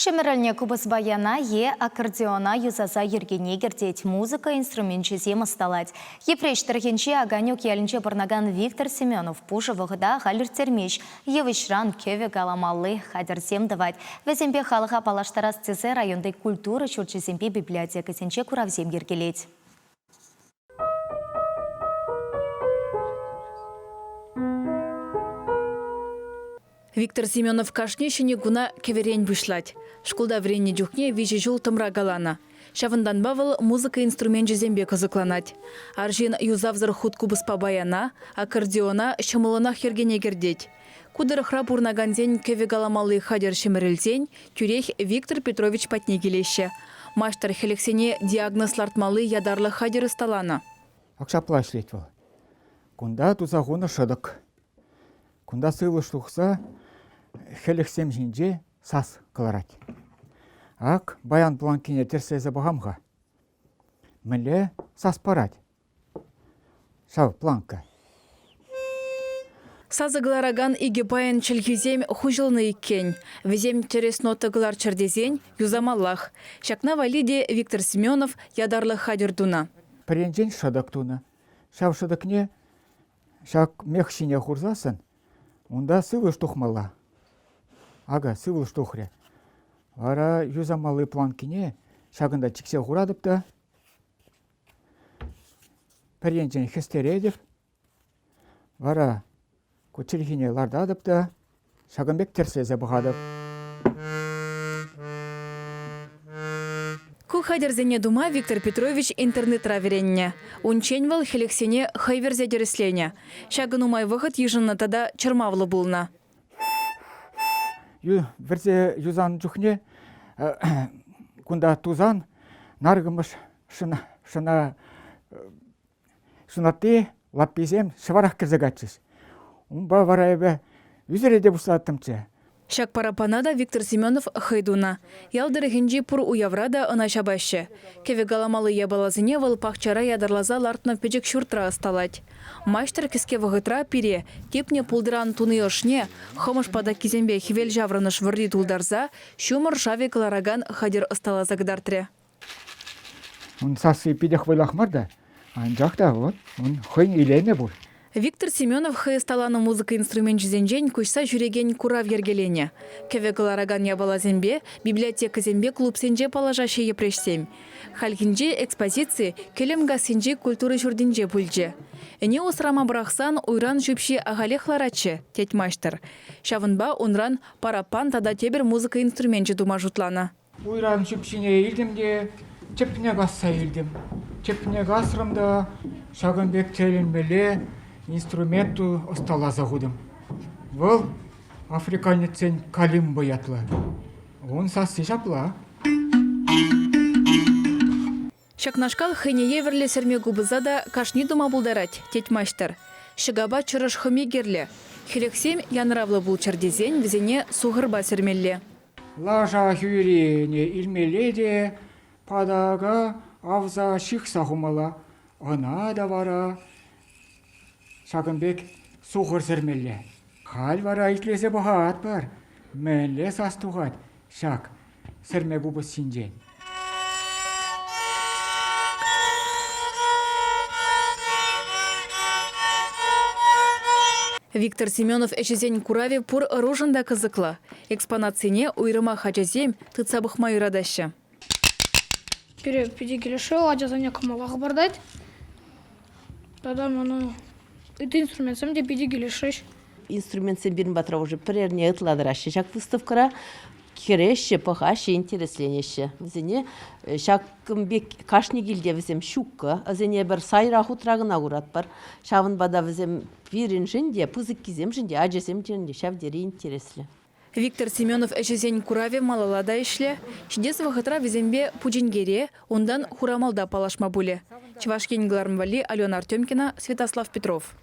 Шемеральне кубыс баяна аккордеона юзаза ергене гердеть музыка инструментчезем осталать. Епреш тархенче аганек ялінче барнаган Виктор Семенов пужы вғыда ғалір термеш. Евішран кеве галамалы хадерсем давать. Везембе халыға палаштарас тезе райондай культура чурчезембе библиотека сенче куравзем ергелеть. Виктор Семенов кашнешіне гуна кеверен вышлать. Школда вренне дюхне вижи жул тымра галана. Шавындан бавыл музыка инструмент жезембе кызыкланать. Аржин юзавзыр хутку быспа баяна, аккордеона шымылына хергене гердеть. Кудыр храп урнаганзен кеве галамалы хадер шемерелзен, тюрех Виктор Петрович патне келеші. Маштар хелексене диагноз лартмалы ядарлы хадер сталана. Акшапла шлеть вал. Кунда тузагуна шыдык. Кунда сылы штухса хелексем жинже сас кыларать. Ак баян планкине терсезе багамға. Міле сас парать. Шау планка. Сазы глараган иге баян чілгізем хужылны иккен. Везем терес ноты глар чердезен юзамаллах. Шакна валиде Виктор Семенов ядарлы хадердуна. Пренжен шыдык туна. Шау шыдыкне шак мехшине хурзасын. Унда сывы штухмала. Ага, сывы штухре. Вара юзамалы планкине шагында чиксе хурадыпта. Перенжен хестередіп. Вара көчілгіне лардадыпта. Шагынбек терсезе бұғадып. Ку хадерзене дума Виктор Петрович интернет раверенне. Унченвал хелексене хайверзе дереслене. Шагын умай вғыт ежынна тада чырмавлы булна. Верзе юзан жүхне кунда тузан наргымыш шынаты лаппизем шыварақ кірзігатшыз. Унба варайбе үзіреде бұсаттымчы. Шак парапанада Виктор Семенов хайдуна. Ялдыры хинджи пур уяврада ына шабашы. Кеве галамалы ебалазыне вал пахчара ядарлаза лартнав печек шуртра осталать. Маштар киске вғытра пире, тепне пулдыран туны ошне, хомыш пада кизембе хивел жавраныш вырди тулдарза, шумыр шави калараган хадер осталаза гдартре. Он сасы пидех вайлахмарда, анжақта вот, он хойн илене бұл. Виктор Семенов хайсталаны музыка инструмент жезенжен көшса жүреген курав ергелене. Кеве калараган ябала зембе, библиотека зембе клуб сенже палажашы епрешсем. Халгинже экспозиции келемга сенже культуры жүрдінже бүлже. Эне осрама брахсан уйран жүпші ағалехларачы, тет маштар. Шавынба онран парапан тада тебір музыка инструмент дума жұтлана. Уйран жүпшіне елдімде чепіне ғасса елдім. Чепіне ғасырымда Шагынбек телінмеле инструменту остала загудым. Бұл африканецен калим боятлы. Он сасы жапла. Шакнашкал хэне еверле серме губызада кашни дума булдарать, тет маштар. Шыгаба чырыш хыме герле. Хелексем янравлы бул чардезен візене суғырба сермелле. Лажа хюрене илмеледе падага авза шықса хумала. Ана да вара. Шагынбек суғыр сермелле. Хал вара итлесе бұғат бар. Мәлі састуғат. Шак серме губы синжен. Виктор Семенов эшезен кураве пур рожында кызыкла. Экспонацияне уйрыма хачазем тыцабых майырадаща. Пиде келешел, ажазане камалағы бардайды. Тада мұны это инструмент сам де пиде келешеш. Инструмент сен бірін батыра уже пірерне ұтладырашы. Шак выставкара кереші, пахашы, интересленеші. Візіне шакымбек кашни келде візем шукка. Візіне бір сайра хутрағына құрат бар. Шавын бада візем бірін жінде, пызык кизем жінде, ажасем жінде, шавдері интереслі. Виктор Семенов эшезен кураве малалада ишле. Чидес вахытра візембе пуджингере, ондан хурамалда палашма буле. Чевашкен Глармвали, Алена Артемкина, Святослав Петров.